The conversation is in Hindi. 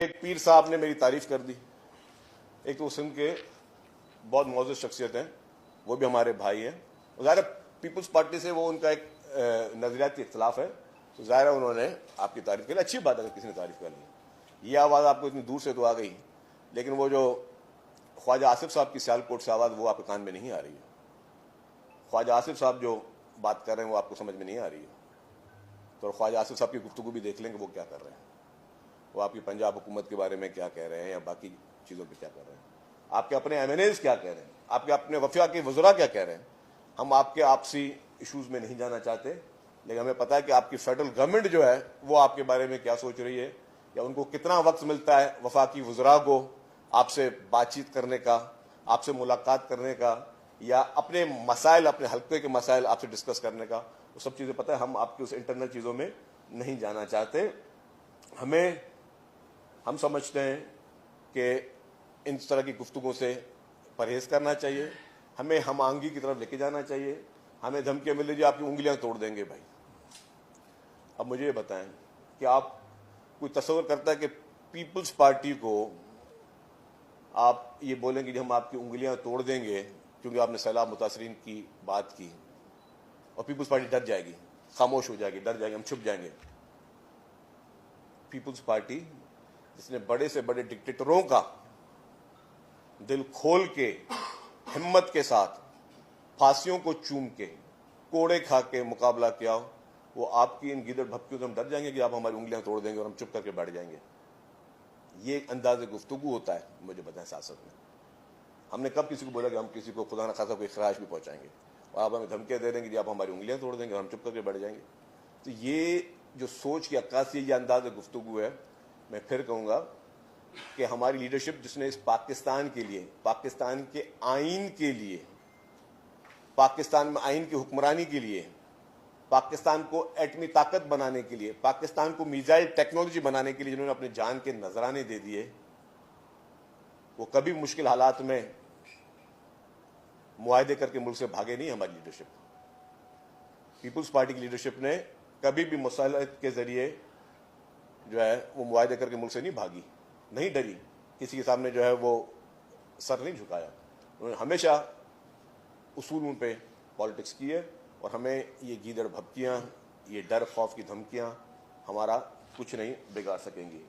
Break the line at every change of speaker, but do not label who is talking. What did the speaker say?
एक पीर साहब ने मेरी तारीफ कर दी। एक तो सिंध के बहुत मौजूद शख्सियत हैं, वो भी हमारे भाई हैं। ज़ाहिर पीपल्स पार्टी से वो उनका एक नजरियाती इख्तलाफ है, तो ज़ाहिर है उन्होंने आपकी तारीफ की। अच्छी बात है अगर किसी ने तारीफ कर ली। ये आवाज़ आपको इतनी दूर से तो आ गई, लेकिन वो जो ख्वाजा आसिफ साहब की सियालकोट से आवाज़ वो आपके कान में नहीं आ रही है। ख्वाजा आसिफ साहब जो बात कर रहे हैं वो आपको समझ में नहीं आ रही है। तो ख्वाजा आसिफ साहब की गुफ्तगू भी देख लेंगे वो क्या कर रहे हैं, वो आपकी पंजाब हुकूमत के बारे में क्या कह रहे हैं या बाकी चीज़ों पे क्या कर रहे हैं, आपके अपने एमएनएज क्या कह रहे हैं, आपके अपने वफिया के वज़रा क्या कह रहे हैं। हम आपके आपसी इशूज़ में नहीं जाना चाहते, लेकिन हमें पता है कि आपकी फेडरल गवर्नमेंट जो है वो आपके बारे में क्या सोच रही है, या उनको कितना वक्त मिलता है वफाकी वज़रा को आपसे बातचीत करने का, आपसे मुलाकात करने का, या अपने मसाइल, अपने हल्के के मसाइल आपसे डिस्कस करने का। वो सब चीज़ें पता है, हम आपकी उस इंटरनल चीज़ों में नहीं जाना चाहते। हम समझते हैं कि इन तरह की गुफ्तगू से परहेज करना चाहिए, हमें हम आंगी की तरफ लेके जाना चाहिए। हमें धमकियां मिल रही, आपकी उंगलियां तोड़ देंगे भाई। अब मुझे ये बताएं कि आप कोई तस्वर करता है कि पीपल्स पार्टी को आप ये बोलेंगे कि हम आपकी उंगलियां तोड़ देंगे क्योंकि आपने सैलाब मुतासरीन की बात की, और पीपल्स पार्टी डर जाएगी, खामोश हो जाएगी, डर जाएगी, हम छुप जाएंगे। पीपल्स पार्टी जिसने बड़े से बड़े डिक्टेटरों का दिल खोल के, हिम्मत के साथ, फांसियों को चूम के, कोड़े खा के मुकाबला किया, वो आपकी इन गीदड़ भपकियों से हम डर जाएंगे कि आप हमारी उंगलियां तोड़ देंगे और हम चुप करके बैठ जाएंगे। ये एक अंदाज़ गुफ्तगू होता है। मुझे बताएं सियासत में हमने कब किसी को बोला कि हम किसी को खुदा न खासा कोई खराश भी पहुंचाएंगे, और आप हमें धमकियां दे देंगे कि आप हमारी उंगलियां तोड़ देंगे और हम चुप करके बैठ जाएंगे। तो ये जो सोच की अक्कासी, ये अंदाज़ गुफ्तगू है। मैं फिर कहूँगा कि हमारी लीडरशिप जिसने इस पाकिस्तान के लिए, पाकिस्तान के आइन के लिए, पाकिस्तान में आइन की हुक्मरानी के लिए, पाकिस्तान को एटमी ताकत बनाने के लिए, पाकिस्तान को मिसाइल टेक्नोलॉजी बनाने के लिए जिन्होंने अपने जान के नजराने दे दिए, वो कभी मुश्किल हालात में मुआहदे करके मुल्क से भागे नहीं। हमारी लीडरशिप, पीपल्स पार्टी की लीडरशिप ने कभी भी मुसालहत के जरिए जो है वो मुआहदे करके मुल्क से नहीं भागी, नहीं डरी, किसी के सामने जो है वो सर नहीं झुकाया। उन्होंने हमेशा उसूलों पे पॉलिटिक्स की है, और हमें ये गीदड़ भपकियाँ, ये डर खौफ की धमकियाँ हमारा कुछ नहीं बिगाड़ सकेंगी।